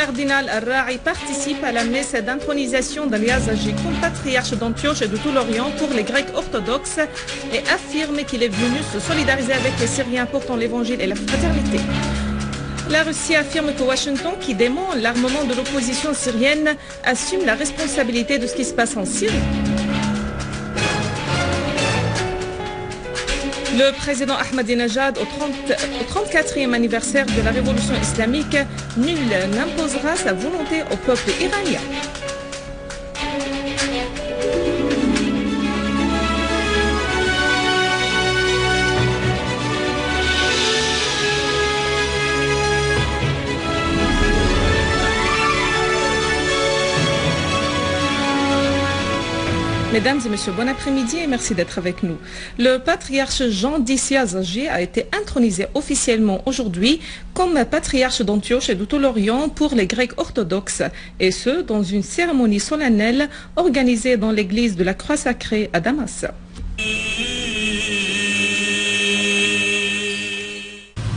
cardinal Al-Ra'i participe à la messe d'intronisation d'Al-Yazdaji comme patriarche d'Antioche et de tout l'Orient pour les Grecs orthodoxes et affirme qu'il est venu se solidariser avec les Syriens portant l'évangile et la fraternité. La Russie affirme que Washington, qui dément l'armement de l'opposition syrienne, assume la responsabilité de ce qui se passe en Syrie. Le président Ahmadinejad, au 34e anniversaire de la révolution islamique, nul n'imposera sa volonté au peuple iranien. Mesdames et messieurs, bon après-midi et merci d'être avec nous. Le patriarche Jean Yazdaji a été intronisé officiellement aujourd'hui comme patriarche d'Antioche et de tout l'Orient pour les Grecs orthodoxes, et ce, dans une cérémonie solennelle organisée dans l'église de la Croix Sacrée à Damas.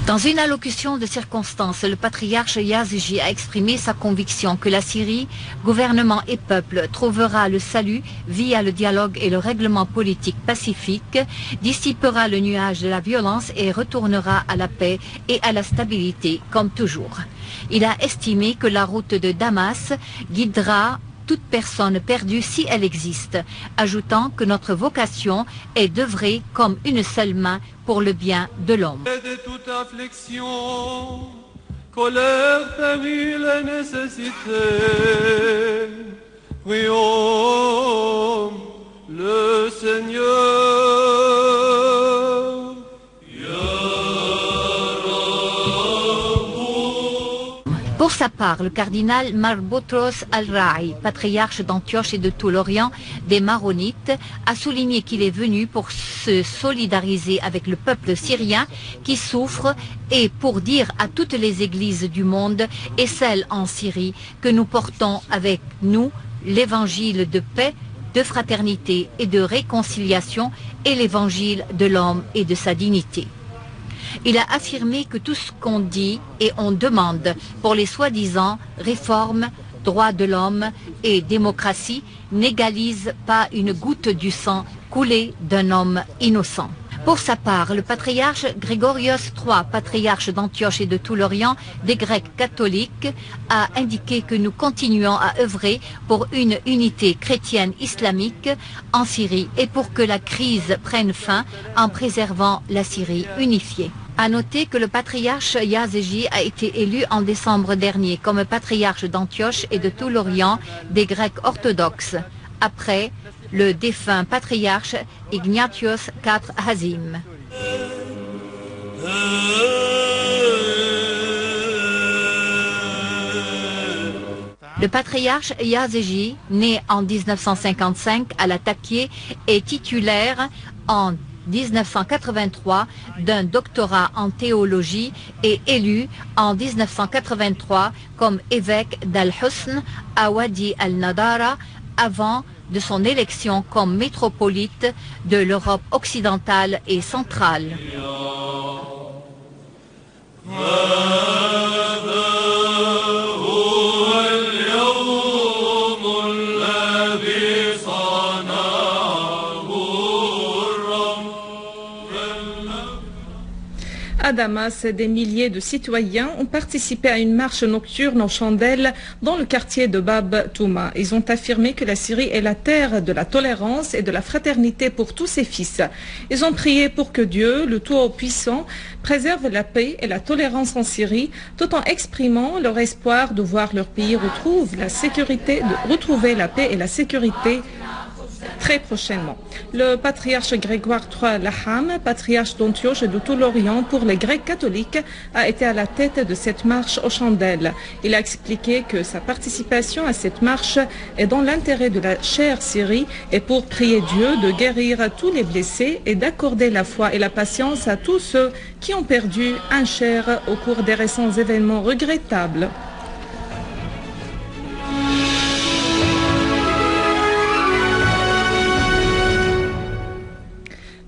Dans une allocution de circonstance, le patriarche Yazdaji a exprimé sa conviction que la Syrie, gouvernement et peuple, trouvera le salut via le dialogue et le règlement politique pacifique, dissipera le nuage de la violence et retournera à la paix et à la stabilité comme toujours. Il a estimé que la route de Damas guidera toute personne perdue si elle existe, ajoutant que notre vocation est d'œuvrer comme une seule main pour le bien de l'homme. De toute affliction, colère, péril et nécessité, prions le Seigneur. Pour sa part, le cardinal Marboutros Al-Ra'i, patriarche d'Antioche et de tout l'Orient des Maronites, a souligné qu'il est venu pour se solidariser avec le peuple syrien qui souffre et pour dire à toutes les églises du monde et celles en Syrie que nous portons avec nous l'évangile de paix, de fraternité et de réconciliation et l'évangile de l'homme et de sa dignité. Il a affirmé que tout ce qu'on dit et on demande pour les soi-disant réformes, droits de l'homme et démocratie n'égalise pas une goutte du sang coulé d'un homme innocent. Pour sa part, le patriarche Grégorios III, patriarche d'Antioche et de tout l'Orient des Grecs catholiques, a indiqué que nous continuons à œuvrer pour une unité chrétienne islamique en Syrie et pour que la crise prenne fin en préservant la Syrie unifiée. À noter que le patriarche Yazdaji a été élu en décembre dernier comme patriarche d'Antioche et de tout l'Orient des Grecs orthodoxes, après le défunt patriarche Ignatios IV Hazim. Le patriarche Yazdaji, né en 1955 à la Takié, est titulaire en 1983 d'un doctorat en théologie et élu en 1983 comme évêque d'Al-Husn à Wadi al-Nadara avant de son élection comme métropolite de l'Europe occidentale et centrale. À Damas, des milliers de citoyens ont participé à une marche nocturne en chandelles dans le quartier de Bab Touma. Ils ont affirmé que la Syrie est la terre de la tolérance et de la fraternité pour tous ses fils. Ils ont prié pour que Dieu, le Tout-Puissant, préserve la paix et la tolérance en Syrie, tout en exprimant leur espoir de voir leur pays retrouver la paix et la sécurité très prochainement. Le patriarche Grégoire III Laham, patriarche d'Antioche et de tout l'Orient pour les Grecs catholiques, a été à la tête de cette marche aux chandelles. Il a expliqué que sa participation à cette marche est dans l'intérêt de la chère Syrie et pour prier Dieu de guérir tous les blessés et d'accorder la foi et la patience à tous ceux qui ont perdu un cher au cours des récents événements regrettables.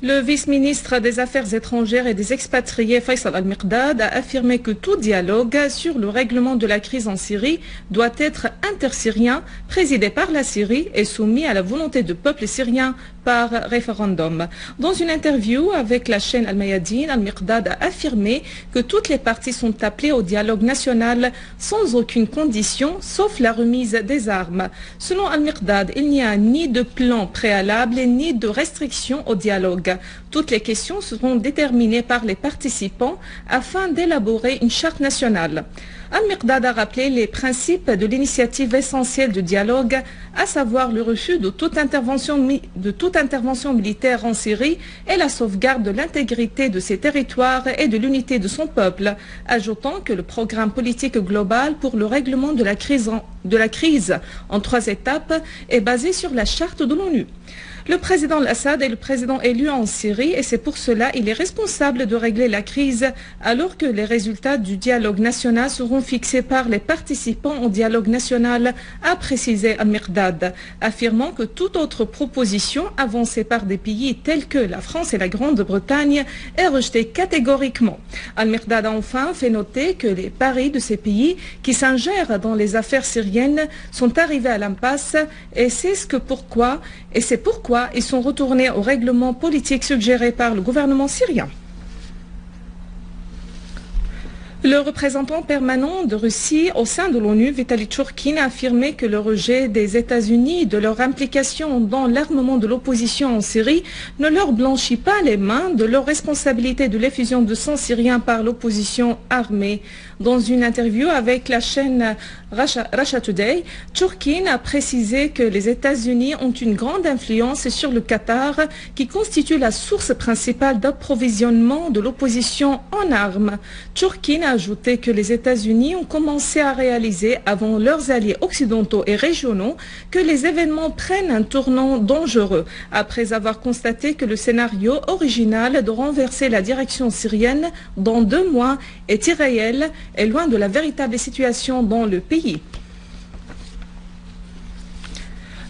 Le Le vice-ministre des Affaires étrangères et des expatriés Faisal Al-Miqdad a affirmé que tout dialogue sur le règlement de la crise en Syrie doit être intersyrien, présidé par la Syrie et soumis à la volonté du peuple syrien par référendum. Dans une interview avec la chaîne Al-Mayadeen, Al-Miqdad a affirmé que toutes les parties sont appelées au dialogue national sans aucune condition, sauf la remise des armes. Selon Al-Miqdad, il n'y a ni de plan préalable ni de restriction au dialogue. Toutes les questions seront déterminées par les participants afin d'élaborer une charte nationale. Al-Miqdad a rappelé les principes de l'initiative essentielle du dialogue, à savoir le refus de toute intervention militaire en Syrie et la sauvegarde de l'intégrité de ses territoires et de l'unité de son peuple, ajoutant que le programme politique global pour le règlement de la crise en 3 étapes est basé sur la charte de l'ONU. Le président Al-Assad est le président élu en Syrie et c'est pour cela qu'il est responsable de régler la crise alors que les résultats du dialogue national seront fixés par les participants au dialogue national, a précisé Al-Miqdad, affirmant que toute autre proposition avancée par des pays tels que la France et la Grande-Bretagne est rejetée catégoriquement. Al-Miqdad a enfin fait noter que les paris de ces pays qui s'ingèrent dans les affaires syriennes sont arrivés à l'impasse et c'est pourquoi ils sont retournés au règlement politique suggéré par le gouvernement syrien. Le représentant permanent de Russie au sein de l'ONU, Vitaly Churkin, a affirmé que le rejet des États-Unis de leur implication dans l'armement de l'opposition en Syrie ne leur blanchit pas les mains de leur responsabilité de l'effusion de sang syrien par l'opposition armée. Dans une interview avec la chaîne Russia Today, Churkin a précisé que les États-Unis ont une grande influence sur le Qatar, qui constitue la source principale d'approvisionnement de l'opposition en armes. Churkin a ajouté que les États-Unis ont commencé à réaliser, avant leurs alliés occidentaux et régionaux, que les événements prennent un tournant dangereux, après avoir constaté que le scénario original de renverser la direction syrienne dans 2 mois est irréel et loin de la véritable situation dans le pays.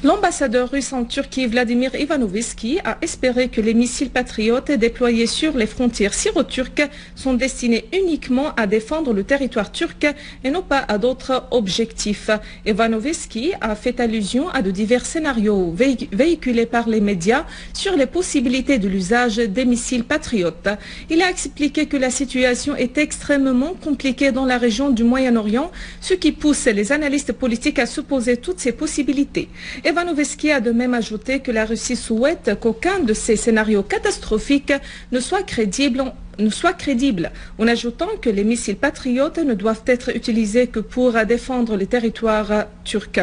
L'ambassadeur russe en Turquie, Vladimir Ivanovski, a espéré que les missiles patriotes déployés sur les frontières syro-turques sont destinés uniquement à défendre le territoire turc et non pas à d'autres objectifs. Ivanovski a fait allusion à de divers scénarios véhiculés par les médias sur les possibilités de l'usage des missiles patriotes. Il a expliqué que la situation est extrêmement compliquée dans la région du Moyen-Orient, ce qui pousse les analystes politiques à supposer toutes ces possibilités. Ivanovski a de même ajouté que la Russie souhaite qu'aucun de ces scénarios catastrophiques ne soit crédible, en ajoutant que les missiles patriotes ne doivent être utilisés que pour défendre les territoires turcs.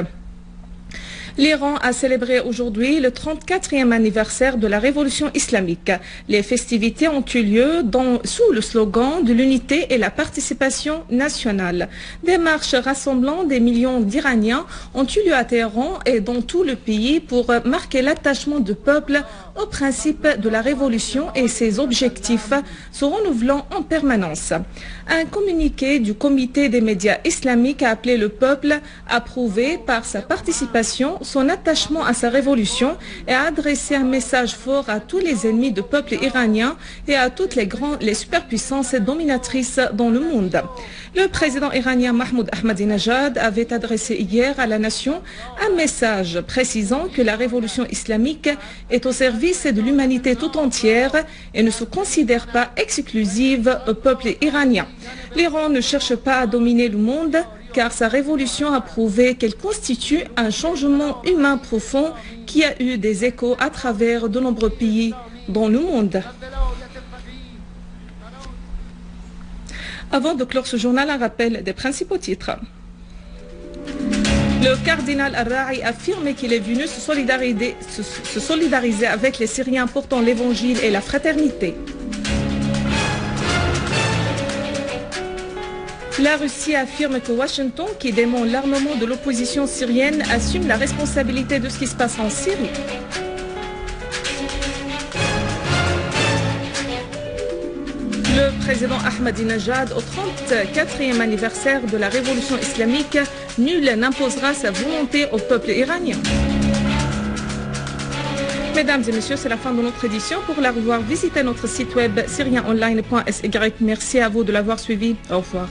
L'Iran a célébré aujourd'hui le 34e anniversaire de la révolution islamique. Les festivités ont eu lieu sous le slogan de l'unité et la participation nationale. Des marches rassemblant des millions d'Iraniens ont eu lieu à Téhéran et dans tout le pays pour marquer l'attachement du peuple au principe de la révolution et ses objectifs se renouvelant en permanence. Un communiqué du comité des médias islamiques a appelé le peuple à prouver par sa participation son attachement à sa révolution et a adressé un message fort à tous les ennemis du peuple iranien et à toutes les superpuissances dominatrices dans le monde. Le président iranien Mahmoud Ahmadinejad avait adressé hier à la nation un message précisant que la révolution islamique est au service de l'humanité tout entière et ne se considère pas exclusive au peuple iranien. L'Iran ne cherche pas à dominer le monde, car sa révolution a prouvé qu'elle constitue un changement humain profond qui a eu des échos à travers de nombreux pays dans le monde. Avant de clore ce journal, un rappel des principaux titres. Le cardinal Al-Ra'i a affirmé qu'il est venu se solidariser avec les Syriens portant l'évangile et la fraternité. La Russie affirme que Washington, qui dément l'armement de l'opposition syrienne, assume la responsabilité de ce qui se passe en Syrie. Le président Ahmadinejad, au 34e anniversaire de la révolution islamique, nul n'imposera sa volonté au peuple iranien. Mesdames et messieurs, c'est la fin de notre édition. Pour la revoir, visitez notre site web syrienonline.sy. Merci à vous de l'avoir suivi. Au revoir.